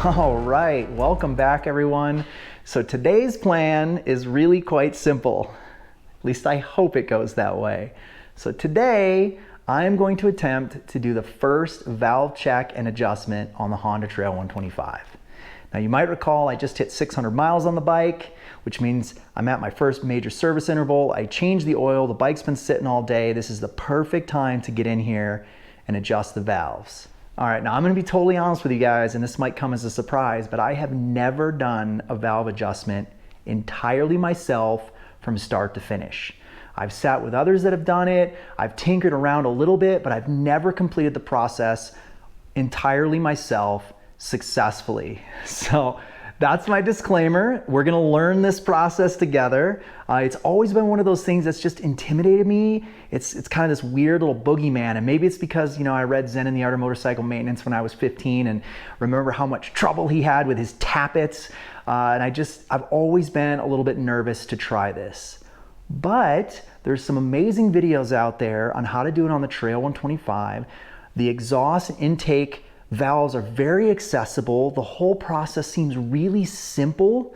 All right, welcome back everyone. So today's plan is really quite simple. At least I hope it goes that way. So today I am going to attempt to do the first valve check and adjustment on the Honda Trail 125. Now you might recall I just hit 600 miles on the bike, which means I'm at my first major service interval. I changed the oil, the bike's been sitting all day. This is the perfect time to get in here and adjust the valves. All right, now I'm gonna be totally honest with you guys, and this might come as a surprise, but I have never done a valve adjustment entirely myself from start to finish. I've sat with others that have done it, I've tinkered around a little bit, but I've never completed the process entirely myself successfully. So that's my disclaimer. We're gonna learn this process together. It's always been one of those things that's just intimidated me. It's kind of this weird little boogeyman, and maybe it's because, you know, I read Zen in the Art of Motorcycle Maintenance when I was 15 and remember how much trouble he had with his tappets. And I've always been a little bit nervous to try this. But there's some amazing videos out there on how to do it on the Trail 125. The exhaust and intake valves are very accessible. The whole process seems really simple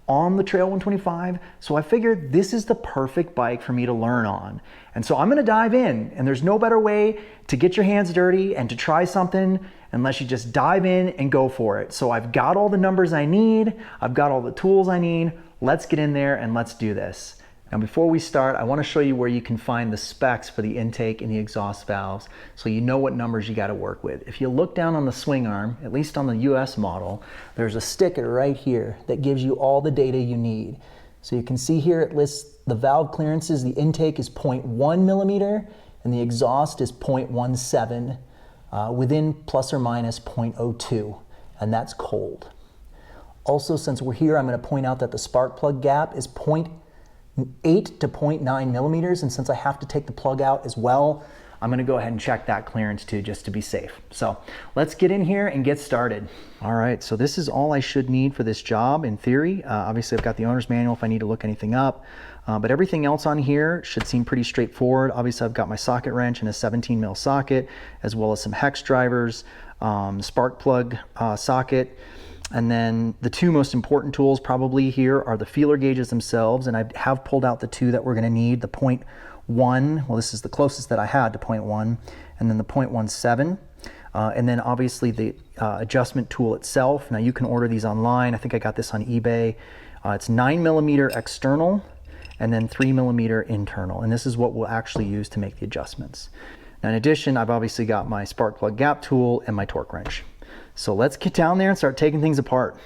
on the Trail 125. So I figured this is the perfect bike for me to learn on. And so I'm gonna dive in, and there's no better way to get your hands dirty and to try something unless you just dive in and go for it. So I've got all the numbers I need. I've got all the tools I need. Let's get in there and let's do this. Now before we start, I want to show you where you can find the specs for the intake and the exhaust valves so you know what numbers you got to work with. If you look down on the swing arm, at least on the US model, there's a sticker right here that gives you all the data you need. So you can see here it lists the valve clearances. The intake is 0.1 millimeter and the exhaust is 0.17, within plus or minus 0.02, and that's cold. Also, since we're here, I'm going to point out that the spark plug gap is 0.8 to 0.9 millimeters, and since I have to take the plug out as well, I'm gonna go ahead and check that clearance too, just to be safe. So let's get in here and get started. All right, so this is all I should need for this job in theory. Obviously I've got the owner's manual if I need to look anything up, but everything else on here should seem pretty straightforward. Obviously I've got my socket wrench and a 17 mil socket, as well as some hex drivers, spark plug socket. And then the two most important tools probably here are the feeler gauges themselves, and I have pulled out the two that we're gonna need, the 0.1, well this is the closest that I had to 0.1, and then the 0.17, and then obviously the adjustment tool itself. Now you can order these online. I think I got this on eBay. It's 9 millimeter external and then 3 millimeter internal, and this is what we'll actually use to make the adjustments. Now in addition, I've obviously got my spark plug gap tool and my torque wrench. So let's get down there and start taking things apart.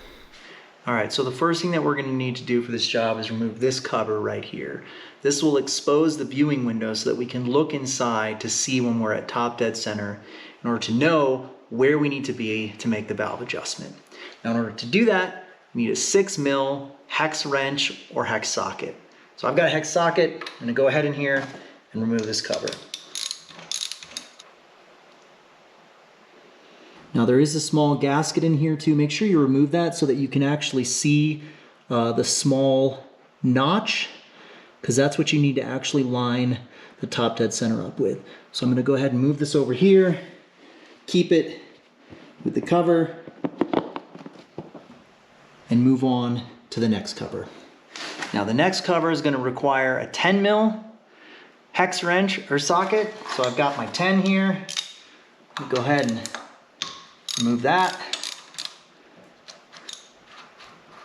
All right, so the first thing that we're gonna need to do for this job is remove this cover right here. This will expose the viewing window so that we can look inside to see when we're at top dead center in order to know where we need to be to make the valve adjustment. Now in order to do that, we need a 6 mil hex wrench or hex socket. So I've got a hex socket. I'm gonna go ahead in here and remove this cover. Now there is a small gasket in here too. Make sure you remove that so that you can actually see the small notch, because that's what you need to actually line the top dead center up with. So I'm gonna go ahead and move this over here, keep it with the cover, and move on to the next cover. Now the next cover is gonna require a 10 mil hex wrench or socket. So I've got my 10 here. Go ahead and remove that.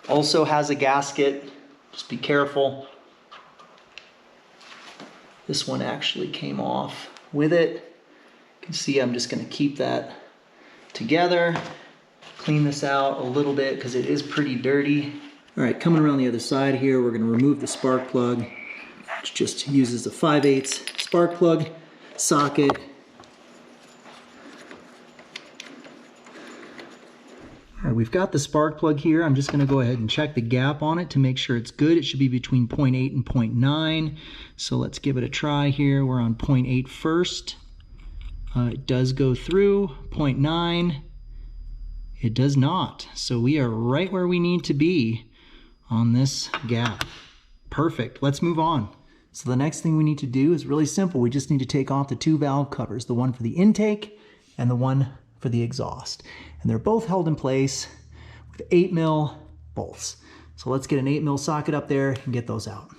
Also has a gasket, just be careful. This one actually came off with it. You can see I'm just gonna keep that together, clean this out a little bit because it is pretty dirty. All right, coming around the other side here, we're gonna remove the spark plug, which just uses a 5/8 spark plug socket. All right, we've got the spark plug here. I'm just gonna go ahead and check the gap on it to make sure it's good. It should be between 0.8 and 0.9. So let's give it a try here. We're on 0.8 first. It does go through 0.9. It does not. So we are right where we need to be on this gap. Perfect, let's move on. So the next thing we need to do is really simple. We just need to take off the two valve covers, the one for the intake and the one for the exhaust. And they're both held in place with 8mm bolts. So let's get an 8mm socket up there and get those out.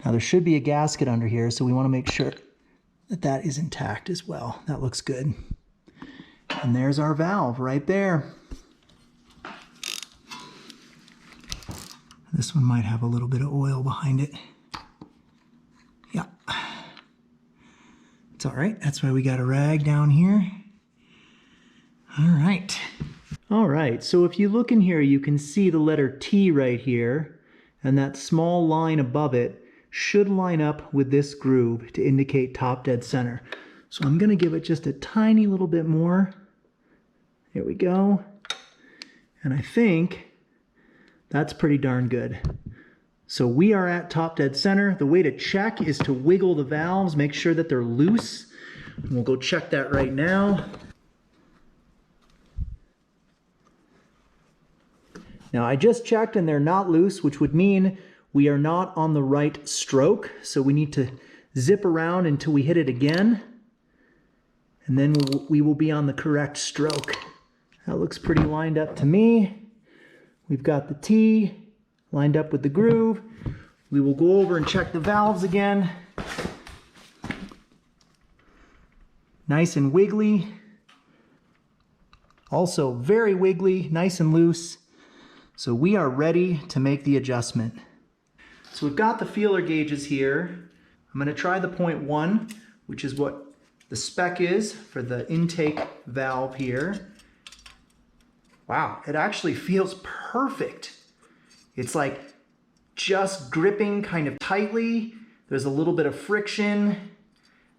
Now there should be a gasket under here, so we want to make sure that that is intact as well. That looks good. And there's our valve right there. This one might have a little bit of oil behind it. Yeah. It's all right. That's why we got a rag down here. All right. All right, so if you look in here, you can see the letter T right here, and that small line above it should line up with this groove to indicate top dead center. So I'm gonna give it just a tiny little bit more. There we go. And I think that's pretty darn good. So we are at top dead center. The way to check is to wiggle the valves, make sure that they're loose. And we'll go check that right now. Now I just checked and they're not loose, which would mean we are not on the right stroke. So we need to zip around until we hit it again. And then we will be on the correct stroke. That looks pretty lined up to me. We've got the T lined up with the groove. We will go over and check the valves again. Nice and wiggly. Also very wiggly, nice and loose. So we are ready to make the adjustment. So we've got the feeler gauges here. I'm gonna try the 0.1, which is what the spec is for the intake valve here. Wow, it actually feels perfect. It's like just gripping kind of tightly. There's a little bit of friction.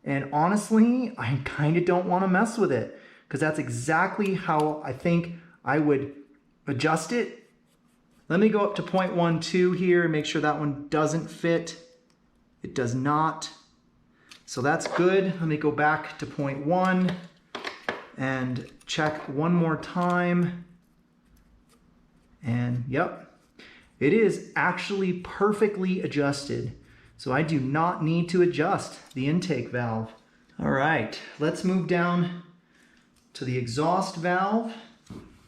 And honestly, I kind of don't want to mess with it because that's exactly how I think I would adjust it. Let me go up to 0.12 here and make sure that one doesn't fit. It does not. So that's good. Let me go back to 0.1 and check one more time. And yep, it is actually perfectly adjusted. So I do not need to adjust the intake valve. All right, let's move down to the exhaust valve.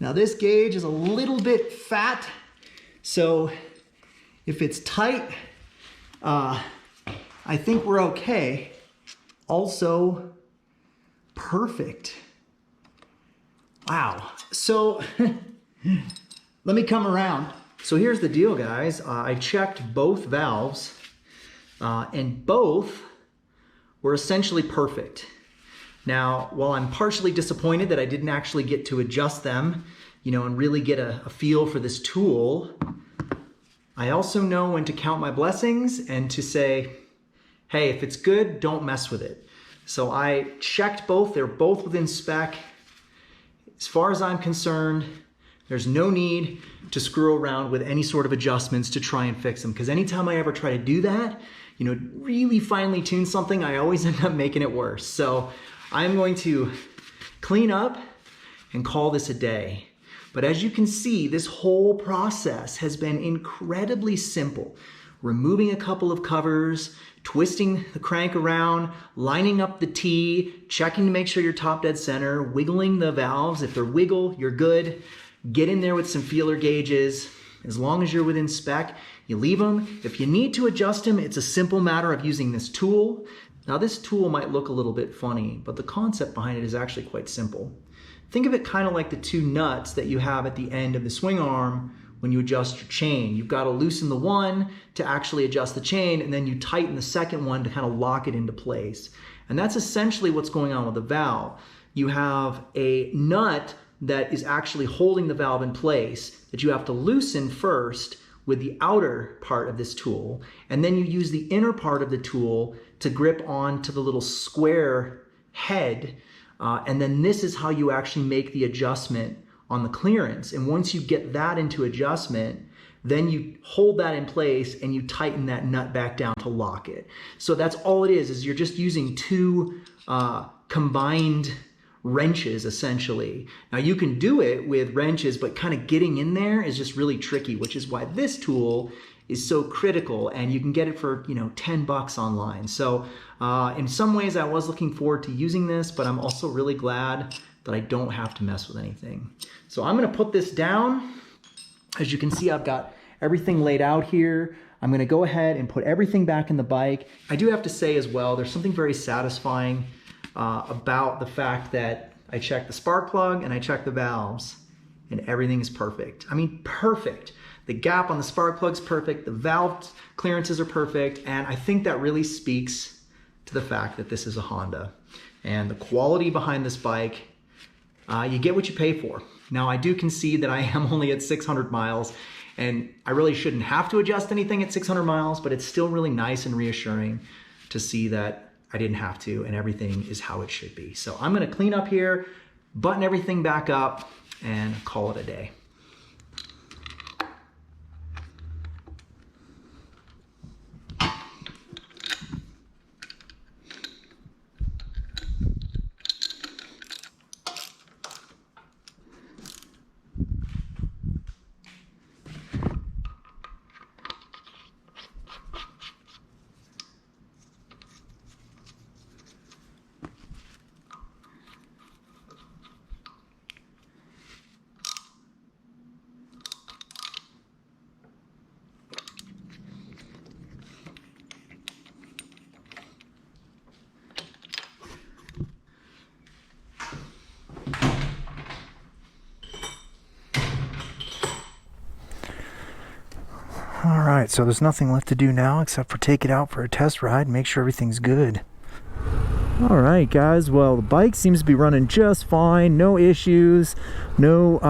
Now this gauge is a little bit fat, so if it's tight, I think we're okay. Also, perfect. Wow, so let me come around. So here's the deal, guys. I checked both valves and both were essentially perfect. Now, while I'm partially disappointed that I didn't actually get to adjust them, and really get a feel for this tool, I also know when to count my blessings and to say, hey, if it's good, don't mess with it. So I checked both. They're both within spec. As far as I'm concerned, there's no need to screw around with any sort of adjustments to try and fix them, because anytime I ever try to do that, really finely tune something, I always end up making it worse. So I'm going to clean up and call this a day. But as you can see, this whole process has been incredibly simple. Removing a couple of covers, twisting the crank around, lining up the T, checking to make sure you're top dead center, wiggling the valves. If they're wiggle, you're good. Get in there with some feeler gauges. As long as you're within spec, you leave them. If you need to adjust them, it's a simple matter of using this tool. Now this tool might look a little bit funny, but the concept behind it is actually quite simple. Think of it kind of like the two nuts that you have at the end of the swing arm when you adjust your chain. You've got to loosen the one to actually adjust the chain, and then you tighten the second one to kind of lock it into place. And that's essentially what's going on with the valve. You have a nut that is actually holding the valve in place that you have to loosen first with the outer part of this tool, and then you use the inner part of the tool to grip onto the little square head, and then this is how you actually make the adjustment on the clearance. And once you get that into adjustment, then you hold that in place and you tighten that nut back down to lock it. So that's all it is you're just using two combined wrenches essentially. Now you can do it with wrenches, but kind of getting in there is just really tricky, which is why this tool is so critical, and you can get it for, you know, 10 bucks online. So in some ways I was looking forward to using this, but I'm also really glad that I don't have to mess with anything. So I'm gonna put this down. As you can see, I've got everything laid out here. I'm gonna go ahead and put everything back in the bike. I do have to say as well, there's something very satisfying about the fact that I checked the spark plug and I checked the valves and everything is perfect. I mean, perfect. The gap on the spark plug's perfect, the valve clearances are perfect, and I think that really speaks to the fact that this is a Honda. And the quality behind this bike, you get what you pay for. Now, I do concede that I am only at 600 miles, and I really shouldn't have to adjust anything at 600 miles, but it's still really nice and reassuring to see that I didn't have to, and everything is how it should be. So I'm gonna clean up here, button everything back up, and call it a day. All right, so there's nothing left to do now except for take it out for a test ride and make sure everything's good. All right, guys, well, the bike seems to be running just fine. No issues, no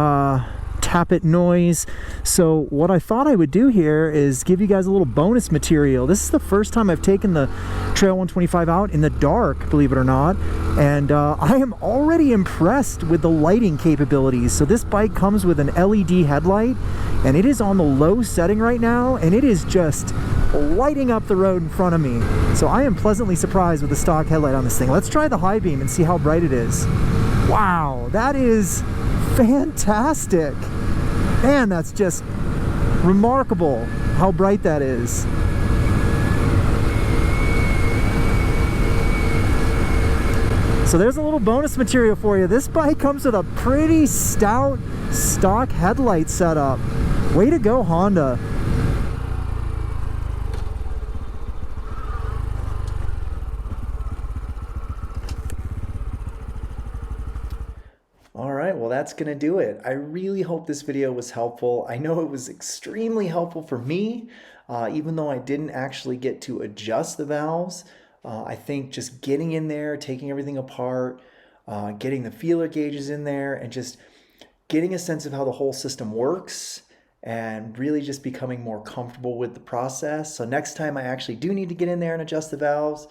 tappet noise. So what I thought I would do here is give you guys a little bonus material. This is the first time I've taken the Trail 125 out in the dark, believe it or not, and I am already impressed with the lighting capabilities. So this bike comes with an LED headlight, and it is on the low setting right now, and it is just lighting up the road in front of me. So I am pleasantly surprised with the stock headlight on this thing. Let's try the high beam and see how bright it is. Wow, that is fantastic. Man, that's just remarkable how bright that is. So there's a little bonus material for you. This bike comes with a pretty stout stock headlight setup. Way to go, Honda. All right, well, that's gonna do it. I really hope this video was helpful. I know it was extremely helpful for me, even though I didn't actually get to adjust the valves. I think just getting in there, taking everything apart, getting the feeler gauges in there, and just getting a sense of how the whole system works, and really just becoming more comfortable with the process. So next time I actually do need to get in there and adjust the valves,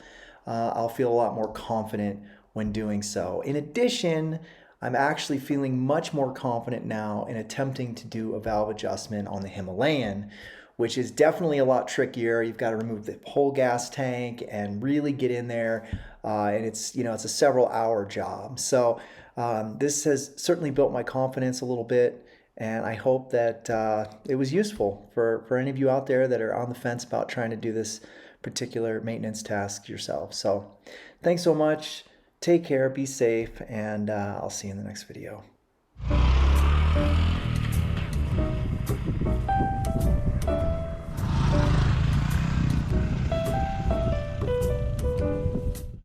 I'll feel a lot more confident when doing so. In addition, I'm actually feeling much more confident now in attempting to do a valve adjustment on the Himalayan, which is definitely a lot trickier. You've got to remove the whole gas tank and really get in there, and it's, you know, it's a several hour job. So this has certainly built my confidence a little bit, and I hope that it was useful for any of you out there that are on the fence about trying to do this particular maintenance task yourself. So thanks so much. Take care, be safe, and I'll see you in the next video.